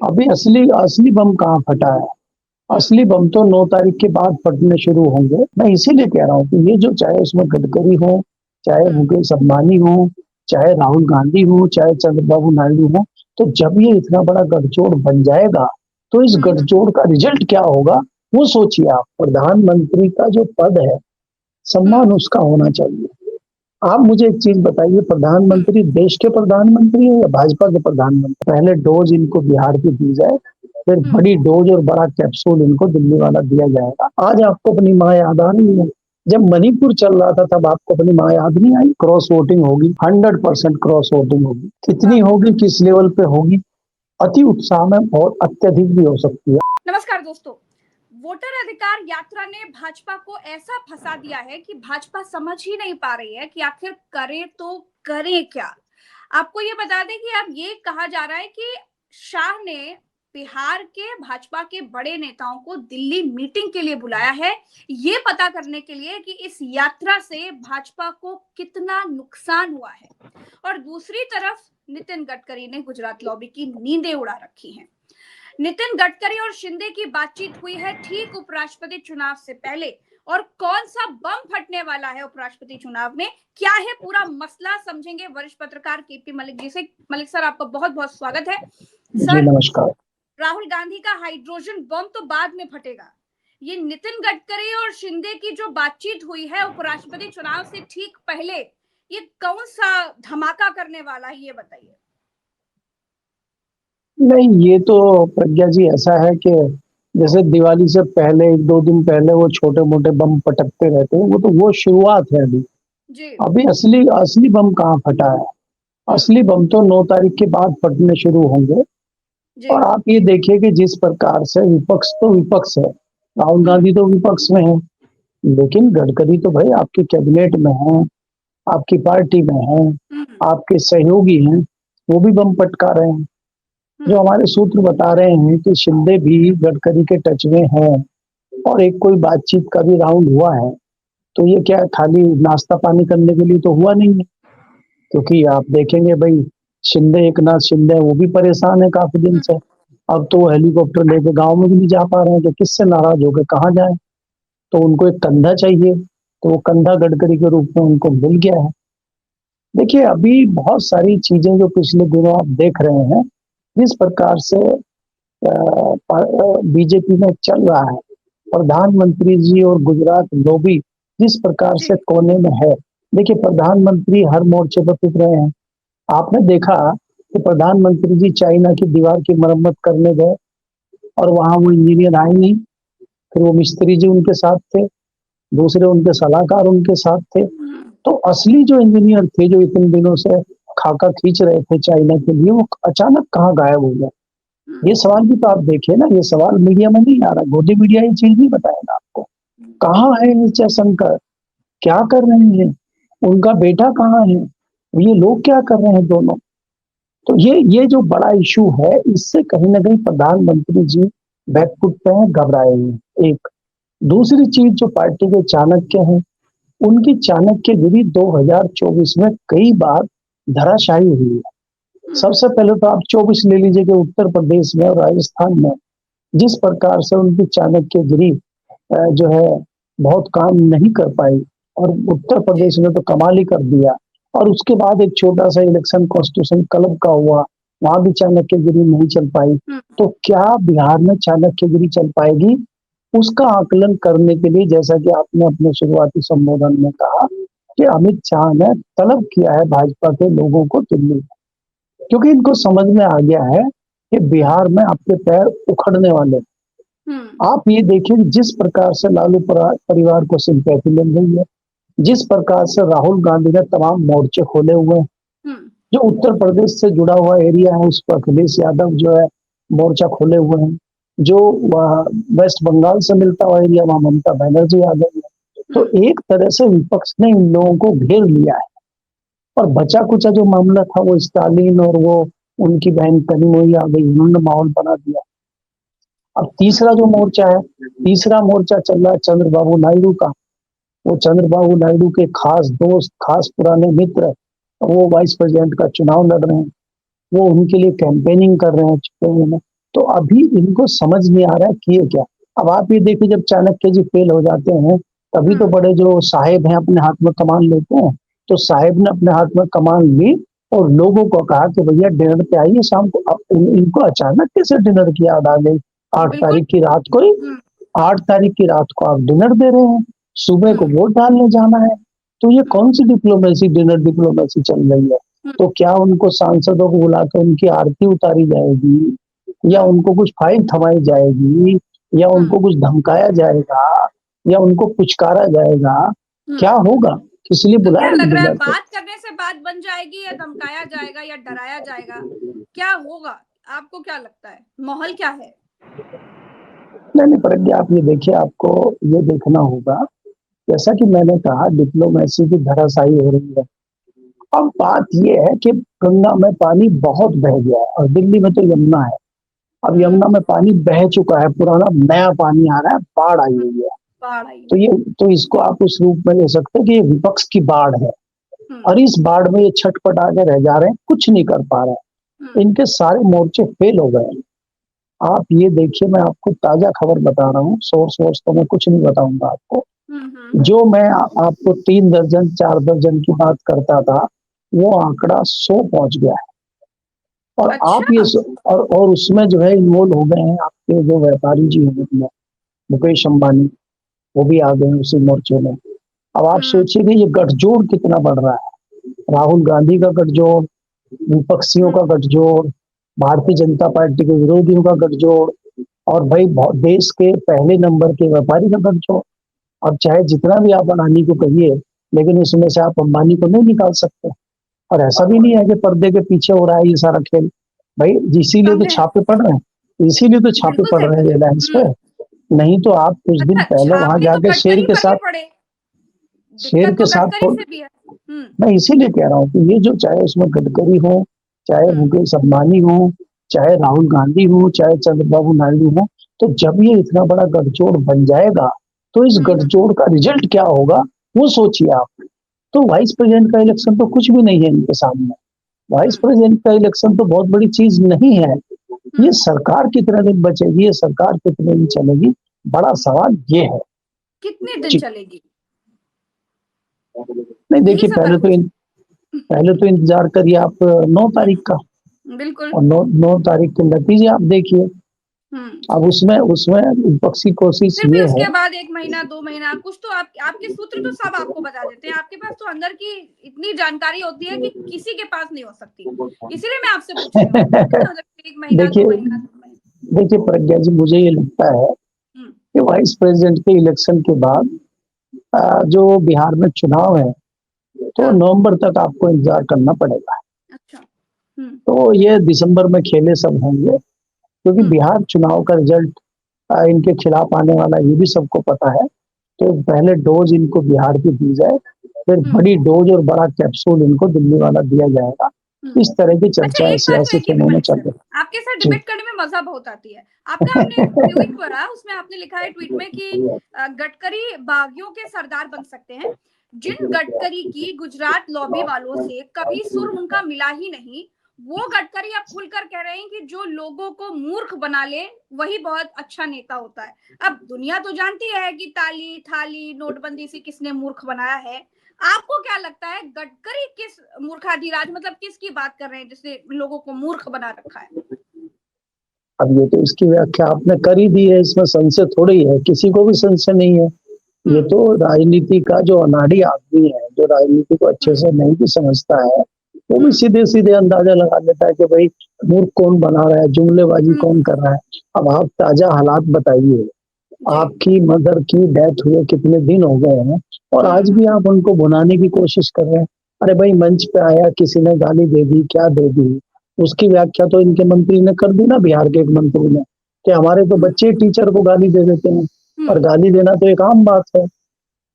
अभी असली असली बम कहाँ फटा है? हुँ, असली बम तो 9 तारीख के बाद फटने शुरू होंगे। मैं इसीलिए कह रहा हूँ कि ये जो चाहे उसमें गडकरी हो, चाहे हुँ, मुकेश अंबानी हो, चाहे राहुल गांधी हो, चाहे चंद्रबाबू नायडू हो, तो जब ये इतना बड़ा गठजोड़ बन जाएगा, तो इस हुँ, हुँ, गठजोड़ का रिजल्ट क्या होगा, वो सोचिए आप। प्रधानमंत्री का जो पद है, हुँ, सम्मान उसका होना चाहिए। आप मुझे एक चीज़ बताइए, हुँ, प्रधानमंत्री देश के प्रधानमंत्री हैं या भाजपा के प्रधानमंत्री? पहले डोज़ इनको बिहार की दी जाए, फिर हुँ। बड़ी डोज़ और बड़ा कैप्सूल इनको दिल्ली वाला दिया जाएगा। आज आपको अपनी माँ याद आ रही है? जब मणिपुर चल रहा था तब आपको अपनी माँ याद नहीं आई? क्रॉस वोटिंग होगी, 100% क्रॉस वोटिंग होगी। कितनी वाह! होगी, किस लेवल पे होगी? अति उत्साह में और अत्यधिक भी हो सकती है। नमस्कार दोस्तों। वोटर अधिकार यात्रा ने भाजपा को ऐसा फंसा दिया है कि भाजपा समझ ही नहीं पा रही है कि आखिर करे तो करे क्या। आपको ये बता दें कि अब ये कहा जा रहा है कि शाह ने बिहार के भाजपा के बड़े नेताओं को दिल्ली मीटिंग के लिए बुलाया है, ये पता करने के लिए कि इस यात्रा से भाजपा को कितना नुकसान हुआ है। और दूसरी तरफ नितिन गडकरी ने गुजरात लॉबी की नींदें उड़ा रखी हैं। नितिन गडकरी और शिंदे की बातचीत हुई है ठीक उपराष्ट्रपति चुनाव से पहले। और कौन सा बम फटने वाला है उपराष्ट्रपति चुनाव में, क्या है पूरा मसला, समझेंगे वरिष्ठ पत्रकार केपी मलिक जी से। मलिक सर, आपका बहुत बहुत स्वागत है जी, सर। नमस्कार। राहुल गांधी का हाइड्रोजन बम तो बाद में फटेगा, ये नितिन गडकरी और शिंदे की जो बातचीत हुई है उपराष्ट्रपति चुनाव से ठीक पहले, ये कौन सा धमाका करने वाला है, ये बताइए। नहीं, ये तो प्रज्ञा जी ऐसा है कि जैसे दिवाली से पहले 1-2 दिन पहले वो छोटे-मोटे बम पटकते रहते हैं, वो शुरुआत है अभी। जी। अभी असली असली बम कहाँ फटा है? हम्म। असली बम तो 9 तारीख के बाद फटने शुरू होंगे। जी। और आप ये देखिए कि जिस प्रकार से विपक्ष तो विपक्ष है, राहुल हम्म। गांधी तो विपक्ष में है, लेकिन गडकरी तो भाई आपकी कैबिनेट में है, आपकी पार्टी में है, हम्म। आपके सहयोगी हैं, वो भी बम पटका रहे हैं। जो हम्म। हमारे सूत्र बता रहे हैं कि शिंदे भी गडकरी के टच में है और एक कोई बातचीत का भी राउंड हुआ है, तो ये क्या है, खाली नाश्ता पानी करने के लिए तो हुआ नहीं है। क्योंकि आप देखेंगे भाई, शिंदे, एकनाथ शिंदे वो भी परेशान है काफ़ी दिन से। अब तो वो हेलीकॉप्टर लेके गाँव में भी नहीं जा पा रहे हैं कि किससे नाराज़ होके कहाँ जाएँ? तो उनको एक कंधा चाहिए, तो वो कंधा गडकरी के रूप में उनको मिल गया है। देखिए, अभी बहुत सारी चीज़ें जो पिछले दिनों आप देख रहे हैं, जिस प्रकार से बीजेपी में चल रहा है, प्रधानमंत्री जी और गुजरात लॉबी जिस प्रकार जी। से कोने में है। देखिए, प्रधानमंत्री हर मोर्चे पर पिट रहे हैं। आपने देखा कि प्रधानमंत्री जी चाइना की दीवार की मरम्मत करने गए और वहाँ वो इंजीनियर आए नहीं, फिर वो मिस्त्री जी उनके साथ थे, दूसरे उनके सलाहकार उनके साथ थे। हम्म। तो असली जो इंजीनियर थे, जो इतने दिनों से खाका खींच रहे थे चाइना के लिए, वो अचानक कहाँ गायब हो गए? ये सवाल भी तो आप देखिए ना, ये सवाल मीडिया में नहीं आ रहा, गोदी मीडिया ये चीज़ नहीं बताएगा आपको। कहाँ है एस जयशंकर? क्या कर रहे हैं? उनका बेटा कहाँ है? ये लोग क्या कर रहे हैं दोनों? तो ये जो बड़ा इश्यू है, इससे कहीं न कहीं प्रधानमंत्री जी बैकफुट पे हैं, घबराए हुए हैं, एक। दूसरी चीज़ जो पार्टी के चाणक्य हैं, उनकी चाणक्यगिरी 2024 में कई बार धराशायी हुई है। हम्म। सबसे पहले तो आप 24 ले लीजिए कि उत्तर प्रदेश में और राजस्थान में जिस प्रकार से उनकी चाणक्यगिरी जो है बहुत काम नहीं कर पाई, और उत्तर जी। प्रदेश में तो कमाल ही कर दिया। और उसके बाद एक छोटा-सा इलेक्शन कॉन्स्टिट्यूशन क्लब का हुआ, वहाँ भी चाणक्यगिरी नहीं चल पाई। हम्म। तो क्या बिहार में चाणक्यगिरी चल पाएगी? उसका आकलन करने के लिए, जैसा कि आपने अपने शुरुआती संबोधन में कहा, कि अमित शाह ने तलब किया है भाजपा के लोगों को दिल्ली में, क्योंकि इनको समझ में आ गया है कि हम्म। बिहार में आपके पैर उखड़ने वाले। हम्म। आप ये देखिए जिस प्रकार से लालू परिवार को सिंपैथी मिल रही है, जिस प्रकार से राहुल गांधी ने तमाम मोर्चे खोले हुए हैं, हम्म। जो उत्तर प्रदेश से जुड़ा हुआ एरिया है उस पर अखिलेश यादव जो है मोर्चा खोले हुए हैं, जो वेस्ट बंगाल से मिलता हुआ एरिया वहाँ ममता बनर्जी आ गई है। तो हम्म। एक तरह से विपक्ष ने इन लोगों को घेर लिया है। और बचा कुचा जो मामला था वो स्टालिन और वो उनकी बहन कनिमोई आ गई, उन्होंने माहौल बना दिया। अब तीसरा जो मोर्चा है, तीसरा मोर्चा चल रहा है चंद्रबाबू नायडू का। वो चंद्रबाबू नायडू के खास दोस्त, खास पुराने मित्र, वो वाइस प्रेसिडेंट का चुनाव लड़ रहे हैं। वो उनके लिए कैंपेनिंग कर रहे हैं छुपे हुए में। तो अभी इनको समझ नहीं आ रहा है किए क्या। अब आप ये देखिए, जब चाणक्य जी फेल हो जाते हैं तभी तो बड़े जो साहेब हैं अपने हाथ में कमान लेते हैं। तो साहेब ने अपने हाथ में कमान ली और लोगों को कहा कि भैया डिनर पे आइए शाम को। अब इनको अचानक कैसे डिनर की याद आ गई? आठ बिल्कुल। तारीख की रात को ही, 8 तारीख की रात को आप डिनर दे रहे हैं, सुबह को वोट डालने जाना है। तो ये कौन सी डिप्लोमेसी, डिनर डिप्लोमेसी चल रही है? तो क्या उनको सांसदों को बुला के उनकी आरती उतारी जाएगी, या उनको कुछ फाइल थमाई जाएगी, या उनको कुछ धमकाया जाएगा, या उनको पुचकारा जाएगा? क्या होगा? किस लिए तो क्या बुलाया लग रहा है, डिनर पे? बात करने से बात बन जाएगी या धमकाया जाएगा या डराया जाएगा? क्या होगा? आपको क्या लगता है, माहौल क्या है? नहीं नहीं प्रज्ञा, आप ये देखिए, आपको ये देखना होगा, जैसा कि मैंने कहा डिप्लोमेसी की धराशायी हो रही है। अब बात ये है कि गंगा में पानी बहुत बह गया है और दिल्ली में तो यमुना है। अब यमुना में पानी बह चुका है, पुराना नया पानी आ रहा है, बाढ़ आई हुई है। बाढ़ आई। तो ये, तो इसको आप उस रूप में ले सकते हैं कि ये विपक्ष की बाढ़ है। और इस बाढ़ में ये छटपटा के रह जा रहे हैं, कुछ नहीं कर पा रहे हैं। इनके सारे मोर्चे फेल हो गए हैं। आप ये देखिए, मैं आपको ताजा खबर बता रहा हूँ, सोर्स वोर्स तो मैं कुछ नहीं बताऊंगा आपको। जो मैं आपको 3 दर्जन 4 दर्जन की बात करता था, वो आंकड़ा 100 पहुंच गया है। और आप ये अच्छा। और उसमें जो है इन्वॉल्व हो गए हैं आपके जो व्यापारी जी हैं, मुकेश अंबानी, वो भी आ गए हैं उसी मोर्चे में। अब आप सोचिए कि ये गठजोड़ कितना बढ़ रहा है। राहुल गांधी का गठजोड़, विपक्षियों का गठजोड़, भारतीय जनता पार्टी के विरोधियों का गठजोड़, और भाई देश के पहले नंबर के व्यापारी का गठजोड़। अब चाहे जितना भी आप अडानी को कहिए, लेकिन उसमें से आप अंबानी को नहीं निकाल सकते। और ऐसा भी नहीं है कि पर्दे के पीछे हो रहा है ये सारा खेल। भाई इसीलिए तो छापे पड़ रहे हैं, इसीलिए तो छापे बिल्कुल पड़ सही रहे हैं बात रिलायंस है। पे। नहीं तो आप कुछ दिन अच्छा, पहले वहां छापे तो जाके शेर गडकरी के पर भी साथ, पड़े, शेर दिक्कत के तो साथ गडकरी से भी है। मैं इसीलिए कह रहा हूँ कि ये जो, चाहे उसमें गडकरी हो, चाहे मुकेश अंबानी हो, चाहे राहुल गांधी हो, चाहे चंद्रबाबू नायडू हो, तो जब ये इतना बड़ा गठजोड़ बन जाएगा तो इस गठजोड़ का रिजल्ट क्या होगा वो सोचिए आप। तो वाइस प्रेसिडेंट का इलेक्शन तो कुछ भी नहीं है इनके सामने। वाइस प्रेसिडेंट का इलेक्शन तो बहुत बड़ी चीज नहीं है। ये सरकार कितने दिन बचेगी, ये सरकार कितने दिन चलेगी, बड़ा सवाल ये है। कितने दिन जी। चलेगी, नहीं यही देखिए, सवाल पूछ। पहले तो इंतजार करिए आप 9 तारीख का, बिल्कुल। और 9 तारीख के नतीजे आप देखिए। हम्म अब उसमें उसमें विपक्षी कोशिश फिर भी ये है। उसके बाद 1 महीना 2 महीना कुछ तो आपके सूत्र तो सब आपको बता देते हैं, आपके पास तो अंदर की इतनी जानकारी होती है कि किसी के पास नहीं हो सकती। इसीलिए मैं आपसे पूछ रही हूँ कितना हो सकता है, 1 महीना 2 महीना 3 महीना। देखिए प्रज्ञा जी, मुझे ये लगता है हम्म कि वाइस प्रेसिडेंट के इलेक्शन के बाद जो बिहार में चुनाव है, तो हाँ। नवंबर तक आपको इंतजार करना पड़ेगा। अच्छा। तो ये दिसंबर में खेले सब होंगे, क्योंकि बिहार चुनाव का रिजल्ट इनके खिलाफ आने वाला ये भी सबको पता है। तो पहले डोज इनको बिहार की दी जाए, फिर बड़ी डोज और बड़ा कैप्सूल इनको दिल्ली वाला दिया जाएगा। इस तरह की अच्छा, चर्चा है एक बात सियासी कहें कि खेलों में मनीष चल सर, रही आपके साथ जी। डिबेट करने में मजा बहुत आती है। आपका हमने एक ट्वीट पढ़ा, उसमें आपने लिखा है ट्वीट में कि गडकरी बागियों के सरदार बन सकते हैं। जिन गडकरी की गुजरात लॉबी वालों से कभी सुर उनका मिला ही नहीं, वो गडकरी अब खुलकर कह रहे हैं कि जो लोगों को मूर्ख बना ले वही बहुत अच्छा नेता होता है। अब दुनिया तो जानती है कि ताली थाली नोटबंदी से किसने मूर्ख बनाया है। आपको क्या लगता है, गडकरी किस मूर्खाधिराज, मतलब किसकी बात कर रहे हैं जिसने लोगों को मूर्ख बना रखा है? अब ये तो इसकी व्याख्या आपने कर ही दी है, इसमें संशय थोड़ी है, किसी को भी संशय नहीं है। ये तो राजनीति का जो अनाड़ी आदमी है, जो राजनीति को अच्छे से नहीं भी समझता है, वो भी सीधे सीधे अंदाजा लगा लेता है कि भाई मूर्ख कौन बना रहा है, जुमलेबाजी कौन कर रहा है। अब आप ताजा हालात बताइए, आपकी मदर की डेथ हुए कितने दिन हो गए हैं, और आज भी आप उनको भुनाने की कोशिश कर रहे हैं। अरे भाई, मंच पे आया, किसी ने गाली दे दी, क्या दे दी, उसकी व्याख्या तो इनके मंत्री ने कर दी ना, बिहार के एक मंत्री ने, कि हमारे तो बच्चे टीचर को गाली दे देते हैं, और गाली देना तो एक आम बात है,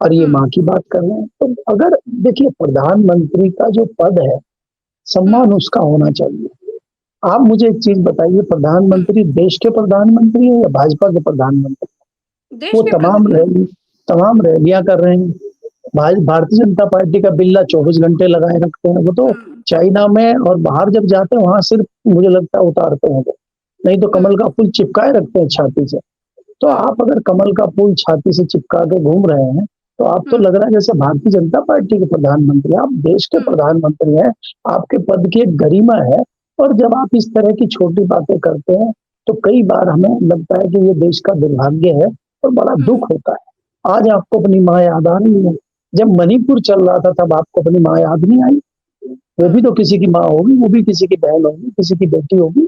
और ये माँ की बात कर रहे हैं। तो अगर देखिए, प्रधानमंत्री का जो पद है, सम्मान उसका होना चाहिए। आप मुझे एक चीज बताइए, प्रधानमंत्री देश के प्रधानमंत्री है या भाजपा के प्रधानमंत्री? देश वो के प्रधानमंत्री। तमाम रैलियां कर रहे हैं। भारतीय जनता पार्टी का बिल्ला 24 घंटे लगाए रखते हैं वो तो। चाइना में और बाहर जब जाते हैं, वहां सिर्फ मुझे लगता है उतारते हैं वो। नहीं तो कमल का फूल चिपकाए रखते हैं छाती से। तो आप अगर कमल का फूल छाती से चिपका के घूम रहे हैं, तो आप तो लग रहा है जैसे भारतीय जनता पार्टी के प्रधानमंत्री, आप देश के प्रधानमंत्री हैं, आपके पद की एक गरिमा है। और जब आप इस तरह की छोटी बातें करते हैं, तो कई बार हमें लगता है कि ये देश का दुर्भाग्य है और बड़ा दुख होता है। आज आपको अपनी माँ याद आ रही है, जब मणिपुर चल रहा था तब आपको अपनी माँ याद नहीं आई? वो भी तो किसी की माँ होगी, वो भी किसी की बहन होगी, किसी की बेटी होगी।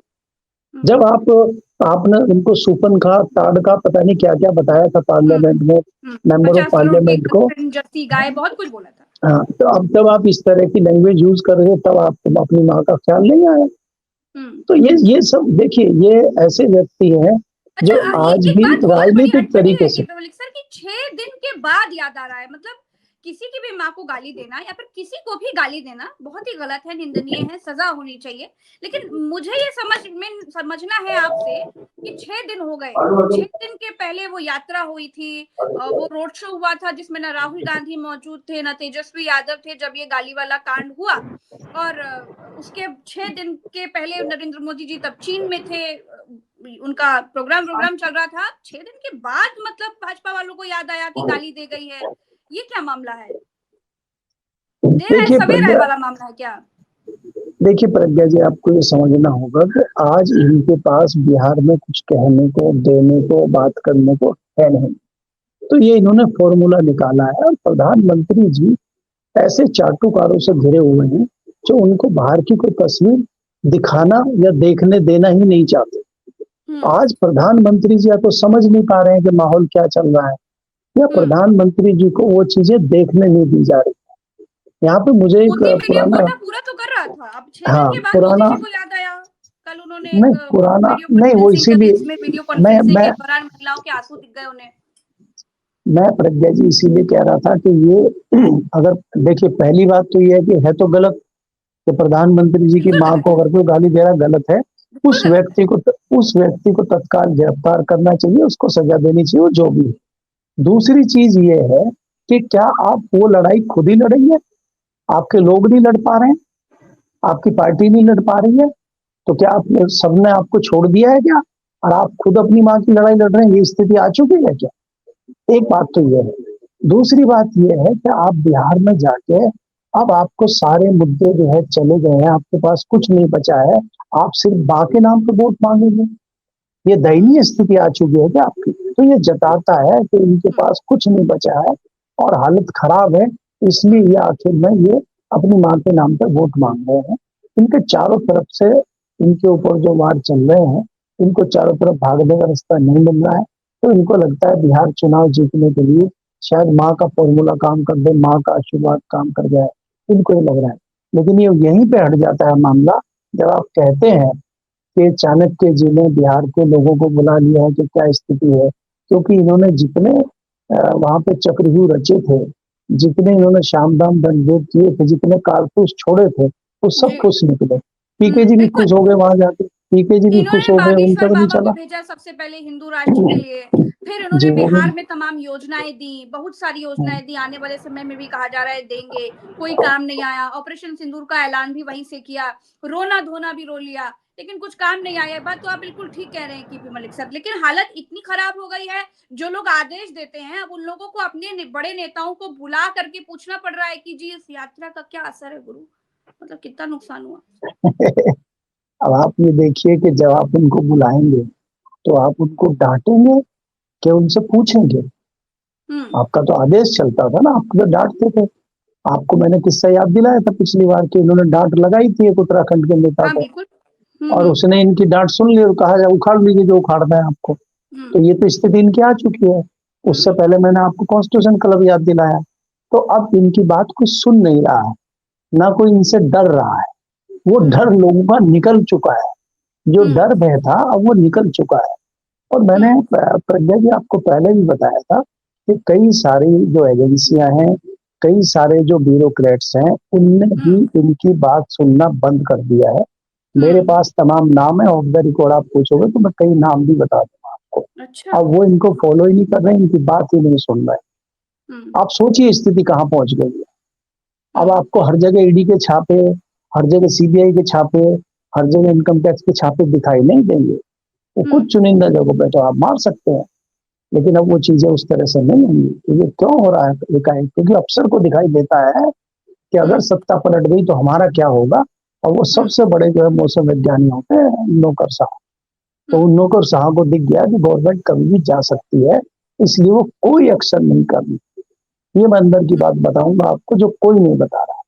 जब आपने उनको सुपन का ताड़ का पता नहीं क्या क्या बताया था पार्लियामेंट में, मेंबर ऑफ 50 करोड़ की पार्लियामेंट को, जर्सी गाय, बहुत कुछ बोला था। हाँ, तो अब जब आप इस तरह की लैंग्वेज यूज कर रहे हो, तब आपको अपनी माँ का ख्याल नहीं आया? तो ये सब देखिए, ये ऐसे व्यक्ति हैं जो अच्छा, आज एक भी बात और बड़ी राजनीतिक अटपटी तरीके है से, गीता मलिक सर कि 6 दिन के बाद याद आ रहा है। मतलब किसी की भी माँ को गाली देना या फिर किसी को भी गाली देना बहुत ही गलत है, निंदनीय है, सजा होनी चाहिए। लेकिन मुझे ये समझना है आपसे कि 6 दिन हो गए, 6 दिन के पहले वो यात्रा हुई थी, वो रोड शो हुआ था जिसमें ना राहुल गांधी मौजूद थे, ना तेजस्वी यादव थे जब ये गाली वाला कांड हुआ। और उसके 6 दिन के पहले नरेंद्र मोदी जी तब चीन में थे, उनका प्रोग्राम चल रहा था। 6 दिन के बाद मतलब भाजपा वालों को याद आया कि गाली दे गई है। ये क्या मामला है? देर है देखिए सवेर है प्रज्ञा, वाला मामला है क्या? देखिए प्रज्ञा जी, आपको ये समझना होगा कि आज इनके पास बिहार में कुछ कहने को, देने को, बात करने को है नहीं। तो ये इन्होंने फॉर्मूला निकाला है, और प्रधानमंत्री जी ऐसे चाटुकारों से घिरे हुए हैं जो उनको बाहर की कोई तस्वीर दिखाना या देखने देना ही नहीं चाहते। आज प्रधानमंत्री जी या तो समझ नहीं पा रहे हैं कि माहौल क्या चल रहा है, या प्रधानमंत्री जी को वो चीजें देखने नहीं दी जा रही। यहाँ पे मुझे एक मोदी वीडियो पुराना, कोटा पूरा तो कर रहा था, अब 6 दिन हाँ के बाद मोदी पुराना, जी को याद आया। कल उन्होंने नहीं एक पुराना वीडियो नहीं, वो कॉन्फ्रेंसिंग के इसीलिए बीच में वीडियो मैं कॉन्फ्रेंसिंग मैं के दौरान महिलाओं के आंसू दिख गए उन्हें। मैं प्रज्ञा जी इसीलिए कह रहा था कि ये अगर देखिए, पहली बात तो ये है कि है तो गलत कि प्रधानमंत्री जी की बिल्कुल मां गलत को है, अगर कोई गाली दे रहा, गलत है। बिल्कुल उस गलत है। व्यक्ति को उस व्यक्ति को तत्काल गिरफ्तार करना चाहिए, उसको सजा देनी चाहिए, वो जो भी है। दूसरी चीज ये है कि क्या आप वो लड़ाई खुद ही लड़ेंगे? आपके लोग नहीं लड़ पा रहे हैं, आपकी पार्टी नहीं लड़ पा रही है, तो क्या आप सबने आपको छोड़ दिया है क्या? और आप खुद अपनी माँ की लड़ाई लड़ रहे हैं, ये स्थिति आ चुकी है क्या? एक बात तो ये है। दूसरी बात ये है कि आप बिहार में जाके, अब आपको सारे मुद्दे जो है चले गए हैं, आपके पास कुछ नहीं बचा है, आप सिर्फ बा के नाम पे वोट मांगेंगे। ये दयनीय स्थिति आ चुकी है क्या आपकी? तो ये जताता है कि इनके पास कुछ नहीं बचा है और हालत खराब है, इसलिए ये आखिर में ये अपनी माँ के नाम पे वोट मांग रहे हैं। इनके चारों तरफ से इनके ऊपर जो वार चल रहे हैं, इनको चारों तरफ भागने का रास्ता नहीं मिल रहा है। तो इनको लगता है बिहार चुनाव जीतने के लिए शायद माँ का फॉर्मूला काम कर दे, माँ का आशीर्वाद काम कर जाए, इनको ये लग रहा है। लेकिन ये यहीं पे हट जाता है मामला, जब आप कहते हैं कि चाणक्य जी ने बिहार के लोगों को बुला लिया है कि क्या स्थिति है। क्योंकि इन्होंने जितने वहां पे चक्रव्यूह रचे थे, जितने इन्होंने शाम दाम दंड किए थे, जितने कारतूस छोड़े थे, वो सब जी। खुश निकले। पीके जी भी बिल्कुल। खुश हो गए वहां जाके, पीके जी भी खुश इन्होंने हो गए, उनका बागेश्वर तो नहीं बाबा को चला। भेजा सबसे पहले हिंदू राष्ट्र के लिए। फिर जी इन्होंने वो भी बिहार में तमाम योजनाएं दी, बहुत सारी योजनाएं दी, आने वाले समय में भी कहा जा रहा है देंगे, कोई काम नहीं आया। ऑपरेशन सिंदूर का ऐलान भी वहीं से किया, रोना धोना भी रो लिया, लेकिन कुछ काम नहीं आया। बात तो आप बिल्कुल ठीक कह रहे हैं कीपी मलिक सर, लेकिन हालत इतनी खराब हो गई है, जो लोग आदेश देते हैं अब उन लोगों को अपने बड़े नेताओं को बुला करके पूछना पड़ रहा है कि जी इस यात्रा का क्या असर है गुरु, मतलब कितना नुकसान हुआ। अब आप ये देखिए कि जब आप उनको बुलाएंगे, तो आप उनको डांटेंगे कि उनसे पूछेंगे? आपका तो आदेश चलता था ना, आपको तो डांटते थे। आपको मैंने किस्सा याद दिलाया था पिछली बार कि इन्होंने डांट लगाई थी एक उत्तराखंड के नेता हाँ को, बिल्कुल। और उसने इनकी डांट सुन ली और कहा उखाड़ लीजिए जो उखाड़ना है आपको। तो ये तो स्थिति इनकी आ चुकी है। उससे पहले मैंने आपको कॉन्स्टिट्यूशन क्लब याद दिलाया। तो अब इनकी बात कोई सुन नहीं रहा है, ना कोई इनसे डर रहा है। वो डर लोगों का निकल चुका है, जो डर भय था अब वो निकल चुका है। और मैंने प्रज्ञा जी आपको पहले भी बताया था कि कई सारी जो एजेंसियां हैं, कई सारे जो ब्यूरोक्रेट्स हैं, उनने भी इनकी बात सुनना बंद कर दिया है। मेरे पास तमाम नाम है, ऑफ द रिकॉर्ड आप पूछोगे तो मैं कई नाम भी बता दूंगा आपको। अच्छा। अब वो इनको फॉलो ही नहीं कर रहे हैं, इनकी बात ही नहीं सुन रहे। आप सोचिए स्थिति कहाँ पहुंच गई है। अब आपको हर जगह ईडी के छापे, हर जगह सीबीआई के छापे, हर जगह इनकम टैक्स के छापे दिखाई नहीं देंगे। वो हम्म। कुछ चुनिंदा जगहों पे तो आप मार सकते हैं, लेकिन अब वो चीजें उस तरह से नहीं होंगी। तो ये क्यों हो रहा है एकाएक? क्योंकि अफसर को दिखाई देता है कि अगर सत्ता पलट गई तो हमारा क्या होगा। और वो सबसे बड़े जो है मौसम विज्ञानी होते हैं नौकर साहब, तो उन नौकर साहब को दिख गया कि गवर्नमेंट कभी भी जा सकती है, इसलिए वो कोई एक्शन नहीं कर रही। ये मैं अंदर की बात बताऊंगा आपको जो कोई नहीं बता रहा।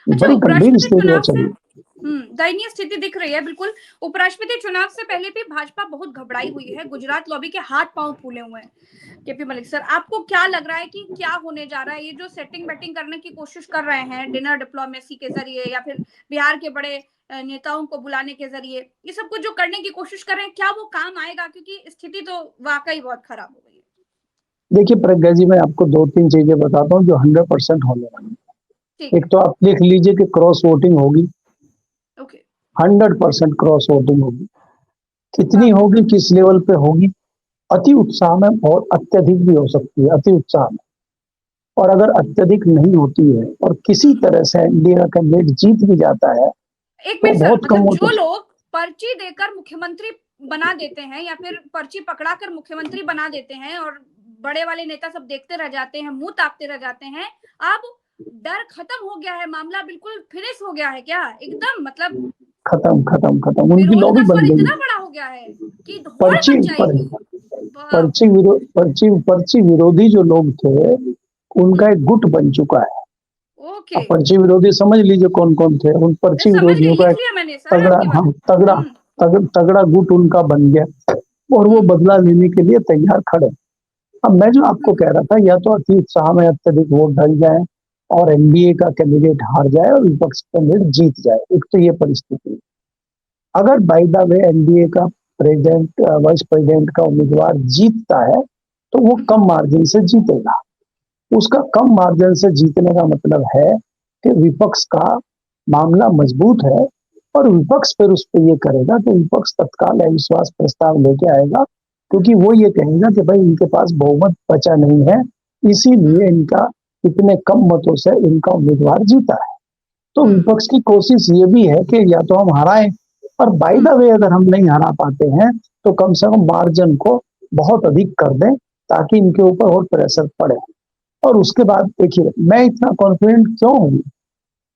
अच्छा, बड़ी गंभीर उपराष्ट्रपति स्थिति है चुनाव से चलिए। दयनीय स्थिति दिख रही है बिल्कुल। उपराष्ट्रपति चुनाव से पहले भी भाजपा बहुत घबराई हुई है, गुजरात लॉबी के हाथ पांव फूले हुए हैं। केपी मलिक सर, आपको क्या लग रहा है कि क्या होने जा रहा है? ये जो सेटिंग बैटिंग करने की कोशिश कर रहे हैं डिनर डिप्लोमेसी के जरिए या फिर बिहार के बड़े नेताओं को बुलाने के जरिए, ये सब कुछ जो करने की कोशिश कर रहे हैं, क्या वो काम आएगा? क्योंकि स्थिति तो वाकई बहुत खराब हो गई है। देखिए प्रज्ञा जी, मैं आपको 2-3 चीजें बताता हूँ जो 100% होने वाली है। एक तो आप लिख लीजिए कि क्रॉस वोटिंग होगी। ओके। 100% क्रॉस वोटिंग होगी। कितनी होगी, किस लेवल पे होगी? अति उत्साह में और अत्यधिक भी हो सकती है, अति उत्साह में। और अगर अत्यधिक नहीं होती है और किसी तरह से एनडीए का कैंडिडेट जीत भी जाता है एक तो मिनट सर, बहुत कम मतलब वोटों जो से। लोग पर्ची देकर मुख्यमंत्री बना देते हैं या फिर पर्ची पकड़ाकर मुख्यमंत्री बना देते हैं और बड़े वाले नेता सब देखते रह जाते हैं, मुंह ताकते रह जाते हैं, अब डर खत्म हो गया है, मामला बिल्कुल फिनिश हो गया है क्या? एकदम मतलब खत्म खत्म खत्म, उनकी विरोध लॉबी का बन स्वर गई। इतना बड़ा हो गया है कि होड़ पर्ची मच पर, जाएगी। बाप रे। पर्ची विरोधी जो लोग थे उनका एक गुट बन चुका है। ओके। अब पर्ची विरोधी समझ लीजिए कौन कौन थे। उन पर्ची समझ गई, विरोधियों का लिख एक लिया मैंने सर तगड़ा, आपकी बात। हाँ तगड़ा गुट उनका बन गया और वो बदला लेने के लिए तैयार खड़े। अब मैं जो आपको कह रहा था, या तो अति उत्साह में अत्यधिक वोट डल जाए और एनडीए का कैंडिडेट हार जाए और विपक्ष कैंडिडेट जीत जाए, एक तो ये परिस्थिति। अगर बाय द वे एनडीए का प्रेसिडेंट वाइस प्रेसिडेंट का उम्मीदवार जीतता है तो वो कम मार्जिन से जीतेगा। उसका कम मार्जिन से जीतने का मतलब है कि विपक्ष का मामला मजबूत है और विपक्ष फिर उस पर ये करेगा कि विपक्ष तत्काल अविश्वास प्रस्ताव लेके आएगा, क्योंकि वो ये कहेगा कि भाई इनके पास बहुमत बचा नहीं है, इसीलिए इनका इतने कम मतों से इनका उम्मीदवार जीता है। तो विपक्ष की कोशिश ये भी है कि या तो हम हराएं, और बाय द वे अगर हम नहीं हरा पाते हैं तो कम से कम मार्जिन को बहुत अधिक कर दें ताकि इनके ऊपर और प्रेशर पड़े। और उसके बाद देखिए मैं इतना कॉन्फिडेंट क्यों हूँ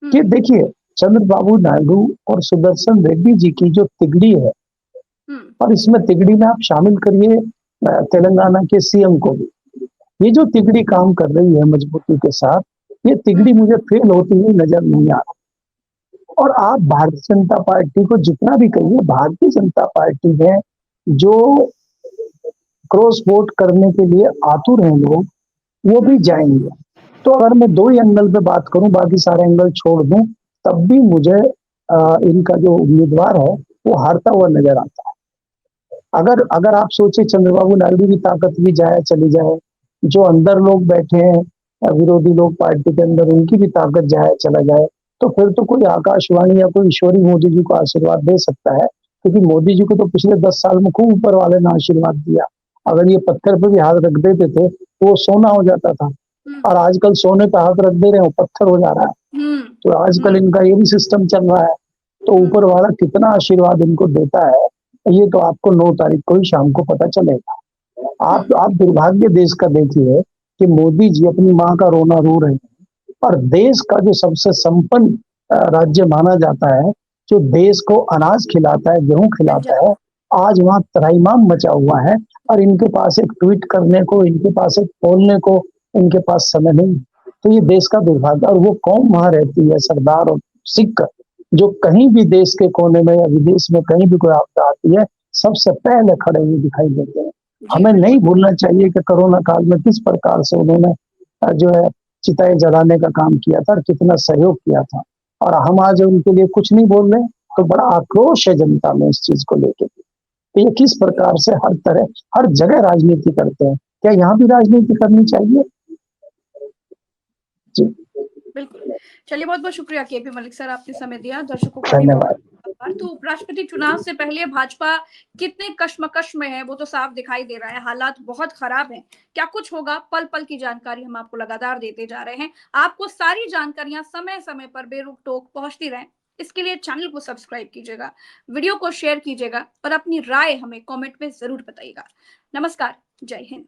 कि देखिए चंद्रबाबू नायडू और सुदर्शन रेड्डी जी की जो तिगड़ी है, और इसमें तिगड़ी में आप शामिल करिए तेलंगाना के सीएम को भी, ये जो तिगड़ी काम कर रही है मजबूती के साथ, ये तिगड़ी मुझे फेल होती हुई नजर नहीं आ रही। और आप भारतीय जनता पार्टी को जितना भी कहिए, भारतीय जनता पार्टी में जो क्रॉस वोट करने के लिए आतुर हैं लोग, वो भी जाएंगे। तो अगर मैं दो ही एंगल पे बात करूं, बाकी सारे एंगल छोड़ दूं, तब भी मुझे इनका जो उम्मीदवार है वो हारता हुआ नजर आता है। अगर अगर आप सोचे चंद्रबाबू नायडू की ताकत भी जाए चली जाए, जो अंदर लोग बैठे हैं विरोधी लोग पार्टी के अंदर, उनकी भी ताकत जाए चला जाए, तो फिर तो कोई आकाशवाणी या कोई ईश्वरी मोदी जी को आशीर्वाद दे सकता है, क्योंकि मोदी जी को तो पिछले 10 साल में खूब ऊपर वाले ने आशीर्वाद दिया। अगर ये पत्थर पे भी हाथ रख देते थे तो वो सोना हो जाता था, और आजकल सोने पे हाथ रख दे रहे हो पत्थर हो जा रहा है। तो आजकल इनका ये भी सिस्टम चल रहा है। तो ऊपर वाला कितना आशीर्वाद इनको देता है ये तो आपको 9 तारीख को ही शाम को पता चलेगा। आप दुर्भाग्य देश का देखिए कि मोदी जी अपनी माँ का रोना रो रहे हैं, और देश का जो सबसे संपन्न राज्य माना जाता है, जो देश को अनाज खिलाता है, गेहूं खिलाता है, आज वहां त्राहिमाम मचा हुआ है। और इनके पास एक ट्वीट करने को, इनके पास एक बोलने को, इनके पास समय नहीं। तो ये देश का दुर्भाग्य। और वो कौन वहां रहती है, सरदार और सिख, जो कहीं भी देश के कोने में या विदेश में कहीं भी कोई आपदा आती है सबसे पहले खड़े हुए दिखाई देते हैं। हमें नहीं भूलना चाहिए कि कोरोना काल में किस प्रकार से उन्होंने जो है चिताएं जलाने का काम किया था और कितना सहयोग किया था। और हम आज उनके लिए कुछ नहीं बोल रहे, तो बड़ा आक्रोश है जनता में इस चीज को लेकर। तो ये किस प्रकार से हर तरह हर जगह राजनीति करते हैं, क्या यहाँ भी राजनीति करनी चाहिए? जी बिल्कुल। चलिए, बहुत बहुत शुक्रिया केपी मलिक सर, आपने समय दिया। दर्शकों का भी बहुत धन्यवाद। आभार। तो उपराष्ट्रपति चुनाव से पहले भाजपा कितने कश्मकश में है वो तो साफ दिखाई दे रहा है, हालात बहुत खराब हैं। क्या कुछ होगा, पल पल की जानकारी हम आपको लगातार देते जा रहे हैं। आपको सारी जानकारियां समय समय पर बेरोक टोक पहुंचती रहे। इसके लिए चैनल को सब्सक्राइब कीजिएगा, वीडियो को शेयर कीजिएगा और अपनी राय हमें कमेंट में जरूर बताइएगा। नमस्कार, जय हिंद।